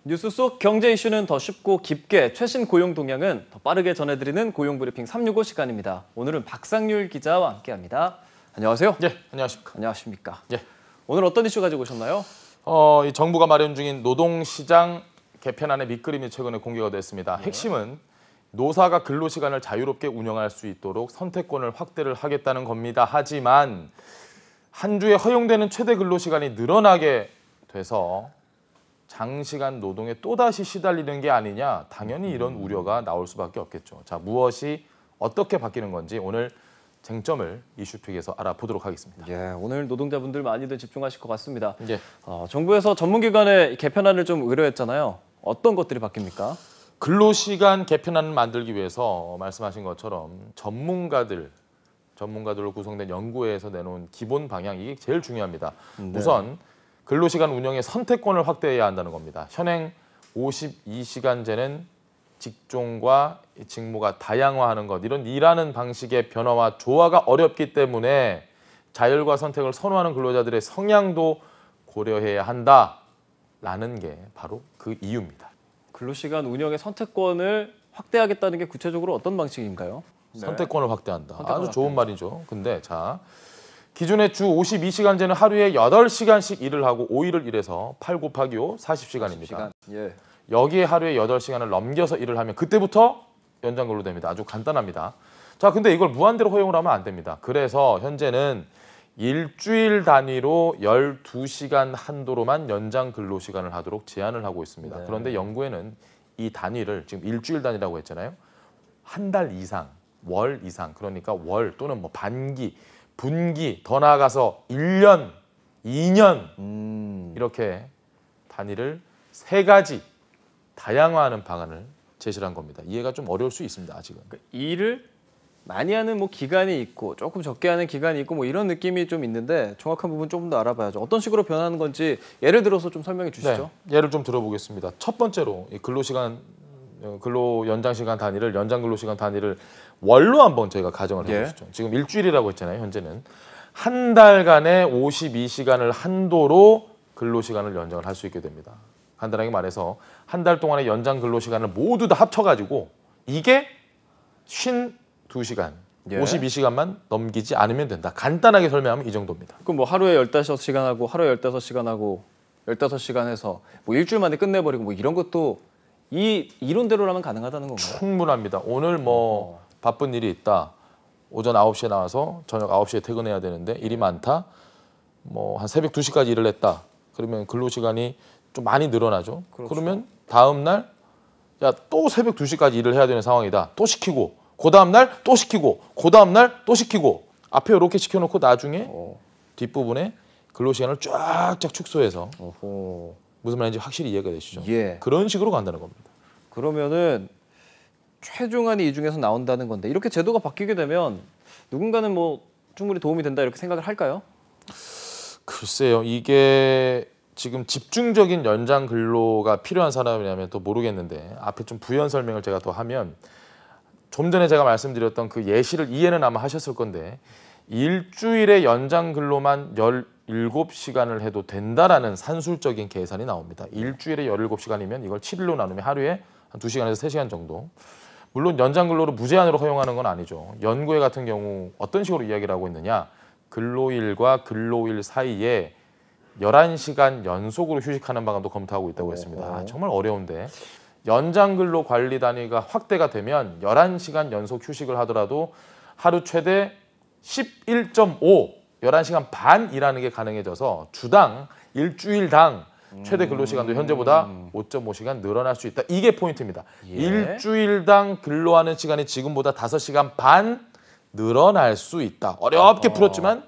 뉴스 속 경제 이슈는 더 쉽고 깊게, 최신 고용 동향은 더 빠르게 전해드리는 고용브리핑 365 시간입니다. 오늘은 박상률 기자와 함께합니다. 안녕하세요. 네, 안녕하십니까. 안녕하십니까. 예. 오늘 어떤 이슈 가지고 오셨나요? 이 정부가 마련 중인 노동시장 개편안의 밑그림이 최근에 공개가 됐습니다. 핵심은 노사가 근로시간을 자유롭게 운영할 수 있도록 선택권을 확대를 하겠다는 겁니다. 하지만 한 주에 허용되는 최대 근로시간이 늘어나게 돼서 장시간 노동에 또다시 시달리는 게 아니냐, 당연히 이런 우려가 나올 수밖에 없겠죠. 자, 무엇이 어떻게 바뀌는 건지 오늘 쟁점을 이슈픽에서 알아보도록 하겠습니다. 예, 오늘 노동자분들 많이들 집중하실 것 같습니다. 예. 정부에서 전문기관의 개편안을 좀 의뢰했잖아요. 어떤 것들이 바뀝니까? 근로시간 개편안을 만들기 위해서 말씀하신 것처럼 전문가들로 구성된 연구회에서 내놓은 기본 방향, 이게 제일 중요합니다. 네. 우선 근로시간 운영의 선택권을 확대해야 한다는 겁니다. 현행 52시간제는 직종과 직무가 다양화하는 것, 이런 일하는 방식의 변화와 조화가 어렵기 때문에 자율과 선택을 선호하는 근로자들의 성향도 고려해야 한다라는 게 바로 그 이유입니다. 근로시간 운영의 선택권을 확대하겠다는 게 구체적으로 어떤 방식인가요? 선택권을 확대한다. 선택권을 아주 좋은 말이죠. 근데 자, 기존의 주 52시간제는 하루에 8시간씩 일을 하고 5일을 일해서 8 곱하기 5, 40시간입니다. 예. 여기에 하루에 8시간을 넘겨서 일을 하면 그때부터 연장 근로됩니다. 아주 간단합니다. 자, 근데 이걸 무한대로 허용을 하면 안 됩니다. 그래서 현재는 일주일 단위로 12시간 한도로만 연장 근로시간을 하도록 제한을 하고 있습니다. 네. 그런데 연구에는 이 단위를, 지금 일주일 단위라고 했잖아요. 한 달 이상, 월 이상, 그러니까 월 또는 뭐 반기, 분기, 더 나아가서 1년, 2년 이렇게 단위를 3가지 다양화하는 방안을 제시를 한 겁니다. 이해가 좀 어려울 수 있습니다. 아직은. 그러니까 일을 많이 하는 뭐 기간이 있고 조금 적게 하는 기간이 있고 뭐 이런 느낌이 좀 있는데 정확한 부분 조금 더 알아봐야죠. 어떤 식으로 변하는 건지 예를 들어서 좀 설명해 주시죠. 네, 예를 좀 들어보겠습니다. 첫 번째로 이 근로 연장 시간 단위를, 연장 근로 시간 단위를 월로 한번 저희가 가정을 해보시죠. 지금 일주일이라고 했잖아요. 현재는 한 달간의 52시간을 한도로 근로 시간을 연장을 할 수 있게 됩니다. 간단하게 말해서 한 달 동안의 연장 근로 시간을 모두 다 합쳐가지고 이게 52시간, 52시간만 넘기지 않으면 된다. 간단하게 설명하면 이 정도입니다. 그럼 뭐 하루에 15시간 하고 하루에 15시간 하고 15시간 해서 뭐 일주일 만에 끝내버리고 뭐 이런 것도 이 이론대로라면 가능하다는 건가요? 충분합니다. 오늘 뭐 바쁜 일이 있다. 오전 9시에 나와서 저녁 9시에 퇴근해야 되는데 일이 많다. 뭐 한 새벽 2시까지 일을 했다. 그러면 근로시간이 좀 많이 늘어나죠. 그렇죠. 그러면 다음 날 야, 또 새벽 2시까지 일을 해야 되는 상황이다. 또 시키고, 그 다음 날 또 시키고, 그 다음 날 또 시키고, 앞에 이렇게 시켜놓고 나중에 뒷부분에 근로시간을 쫙쫙 축소해서 무슨 말인지 확실히 이해가 되시죠? 예. 그런 식으로 간다는 겁니다. 그러면은 최종안이 이 중에서 나온다는 건데 이렇게 제도가 바뀌게 되면 누군가는 뭐 충분히 도움이 된다 이렇게 생각을 할까요? 글쎄요. 이게 지금 집중적인 연장 근로가 필요한 사람이라면 또 모르겠는데 앞에 좀 부연 설명을 제가 더 하면 좀 전에 제가 말씀드렸던 그 예시를 이해는 아마 하셨을 건데 일주일에 연장 근로만 17시간을 해도 된다라는 산술적인 계산이 나옵니다. 일주일에 17시간이면 이걸 7일로 나누면 하루에 한 2시간에서 3시간 정도. 물론 연장 근로를 무제한으로 허용하는 건 아니죠. 연구회 같은 경우 어떤 식으로 이야기를 하고 있느냐. 근로일과 근로일 사이에 11시간 연속으로 휴식하는 방안도 검토하고 있다고 했습니다. 정말 어려운데 연장 근로 관리 단위가 확대가 되면 11시간 연속 휴식을 하더라도 하루 최대 11.5, 11시간 반 일하는 게 가능해져서 주당 일주일당 최대 근로시간도 현재보다 5.5시간 늘어날 수 있다. 이게 포인트입니다. 일주일당 근로하는 시간이 지금보다 5시간 반 늘어날 수 있다. 어렵게 풀었지만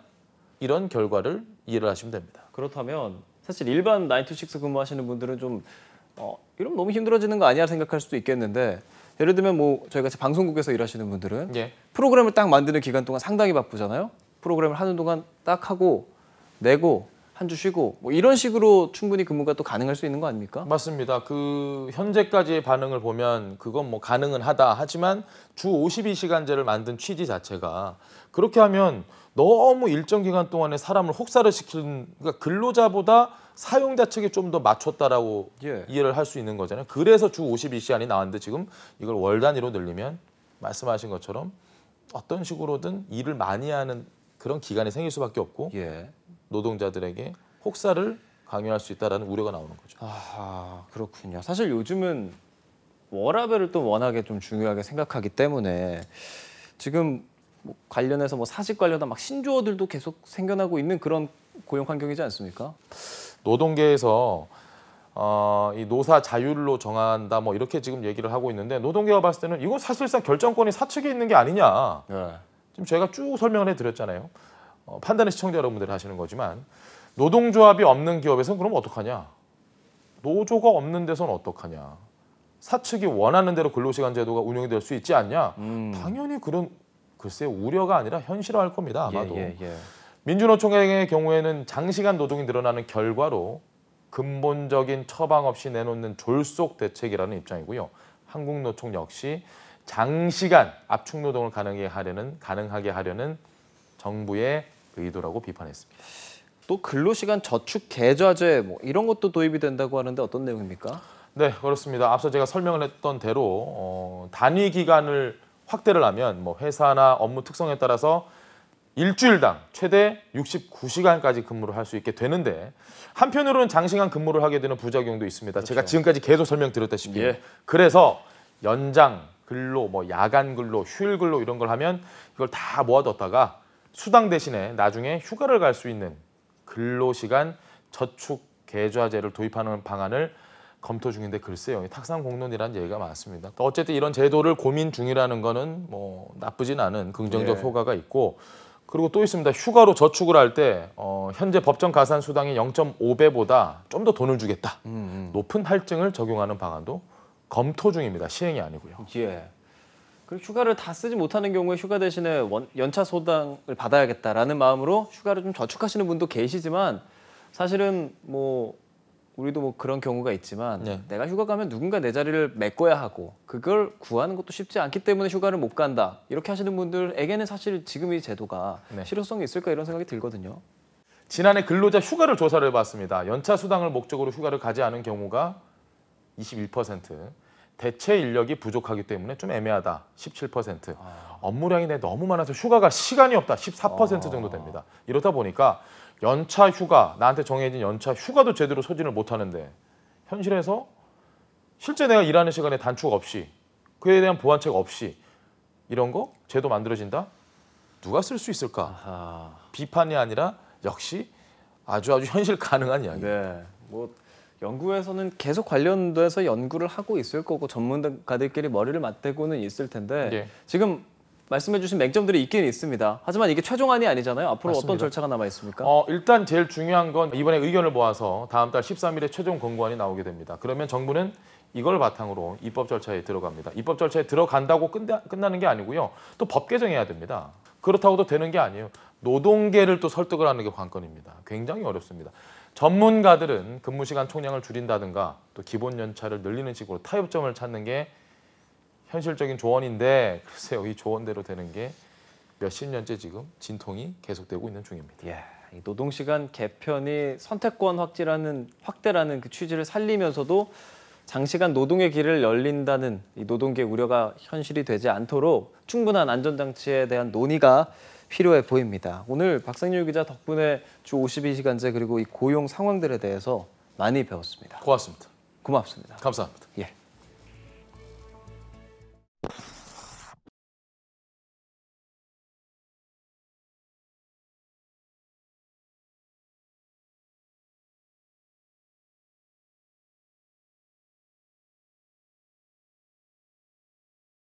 이런 결과를 이해를 하시면 됩니다. 그렇다면 사실 일반 9to6 근무하시는 분들은 좀 이러면 너무 힘들어지는 거 아니야 생각할 수도 있겠는데 예를 들면 뭐 저희 같이 방송국에서 일하시는 분들은 프로그램을 딱 만드는 기간 동안 상당히 바쁘잖아요. 프로그램을 하는 동안 딱 하고 내고 한 주 쉬고 뭐 이런 식으로 충분히 근무가 또 가능할 수 있는 거 아닙니까? 맞습니다. 그 현재까지의 반응을 보면 그건 뭐 가능은 하다. 하지만 주 52시간제를 만든 취지 자체가 그렇게 하면 너무 일정 기간 동안에 사람을 혹사를 시키는, 그러니까 근로자보다 사용자 측이 좀 더 맞췄다라고 예. 이해를 할 수 있는 거잖아요. 그래서 주 52시간이 나왔는데 지금 이걸 월 단위로 늘리면 말씀하신 것처럼 어떤 식으로든 일을 많이 하는 그런 기간이 생길 수밖에 없고 예. 노동자들에게 혹사를 강요할 수 있다는 우려가 나오는 거죠. 아, 그렇군요. 사실 요즘은 워라밸을 또 워낙에 좀 중요하게 생각하기 때문에 지금 뭐 관련해서 뭐 사직 관련한 막 신조어들도 계속 생겨나고 있는 그런 고용 환경이지 않습니까? 노동계에서 이 노사 자율로 정한다 뭐 이렇게 지금 얘기를 하고 있는데 노동계가 봤을 때는 이건 사실상 결정권이 사측에 있는 게 아니냐. 예. 지금 제가 쭉 설명을 해드렸잖아요. 판단은 시청자 여러분들이 하시는 거지만 노동조합이 없는 기업에서는 그럼 어떡하냐? 노조가 없는 데서는 어떡하냐? 사측이 원하는 대로 근로시간 제도가 운영이 될 수 있지 않냐? 당연히 그런 글쎄 우려가 아니라 현실화할 겁니다. 아마도. 예. 민주노총의 경우에는 장시간 노동이 늘어나는 결과로 근본적인 처방 없이 내놓는 졸속 대책이라는 입장이고요. 한국노총 역시 장시간 압축 노동을 가능하게 하려는 정부의 의도라고 비판했습니다. 또 근로시간 저축 계좌제 뭐 이런 것도 도입이 된다고 하는데 어떤 내용입니까? 네, 그렇습니다. 앞서 제가 설명을 했던 대로 단위 기간을 확대를 하면 뭐 회사나 업무 특성에 따라서 일주일당 최대 69시간까지 근무를 할 수 있게 되는데 한편으로는 장시간 근무를 하게 되는 부작용도 있습니다. 그렇죠. 제가 지금까지 계속 설명드렸다시피 예. 그래서 연장 근로, 뭐 야간 근로, 휴일 근로 이런 걸 하면 이걸 다 모아뒀다가 수당 대신에 나중에 휴가를 갈 수 있는 근로시간 저축 계좌제를 도입하는 방안을 검토 중인데 글쎄요, 탁상 공론이라는 얘기가 많습니다. 어쨌든 이런 제도를 고민 중이라는 거는 뭐 나쁘진 않은 긍정적 예. 효과가 있고 그리고 또 있습니다. 휴가로 저축을 할 때 현재 법정 가산 수당의 0.5배보다 좀 더 돈을 주겠다. 높은 할증을 적용하는 방안도 검토 중입니다. 시행이 아니고요. 예. 그리고 휴가를 다 쓰지 못하는 경우에 휴가 대신에 연차 소당을 받아야겠다라는 마음으로 휴가를 좀 저축하시는 분도 계시지만 사실은 뭐 우리도 뭐 그런 경우가 있지만 네. 내가 휴가 가면 누군가 내 자리를 메꿔야 하고 그걸 구하는 것도 쉽지 않기 때문에 휴가를 못 간다. 이렇게 하시는 분들에게는 사실 지금 이 제도가 네. 실효성이 있을까 이런 생각이 들거든요. 지난해 근로자 휴가를 조사를 해봤습니다. 연차 수당을 목적으로 휴가를 가지 않은 경우가 21%, 대체 인력이 부족하기 때문에 좀 애매하다 17%, 업무량이 너무 많아서 휴가 갈 시간이 없다 14% 정도 됩니다. 이렇다 보니까 연차 휴가, 나한테 정해진 연차 휴가도 제대로 소진을 못하는데 현실에서 실제 내가 일하는 시간에 단축 없이 그에 대한 보완책 없이 이런 거 제도 만들어진다? 누가 쓸 수 있을까? 아하. 비판이 아니라 역시 아주 현실 가능한 이야기입니다. 네. 뭐 연구에서는 계속 관련돼서 연구를 하고 있을 거고 전문가들끼리 머리를 맞대고는 있을 텐데 예. 지금 말씀해주신 맹점들이 있긴 있습니다. 하지만 이게 최종안이 아니잖아요. 앞으로 맞습니다. 어떤 절차가 남아 있습니까? 일단 제일 중요한 건 이번에 의견을 모아서 다음 달 13일에 최종 권고안이 나오게 됩니다. 그러면 정부는 이걸 바탕으로 입법 절차에 들어갑니다. 입법 절차에 들어간다고 끝나는 게 아니고요. 또 법 개정해야 됩니다. 그렇다고도 되는 게 아니에요. 노동계를 또 설득을 하는 게 관건입니다. 굉장히 어렵습니다. 전문가들은 근무시간 총량을 줄인다든가 또 기본 연차를 늘리는 식으로 타협점을 찾는 게 현실적인 조언인데 글쎄요, 이 조언대로 되는 게 몇십 년째 지금 진통이 계속되고 있는 중입니다. 예, 이 노동시간 개편이 선택권 확대라는 그 취지를 살리면서도 장시간 노동의 길을 열린다는 이 노동계 우려가 현실이 되지 않도록 충분한 안전장치에 대한 논의가 필요해 보입니다. 오늘 박상률 기자 덕분에 주 52시간제 그리고 이 고용 상황들에 대해서 많이 배웠습니다. 고맙습니다. 고맙습니다. 감사합니다. 예.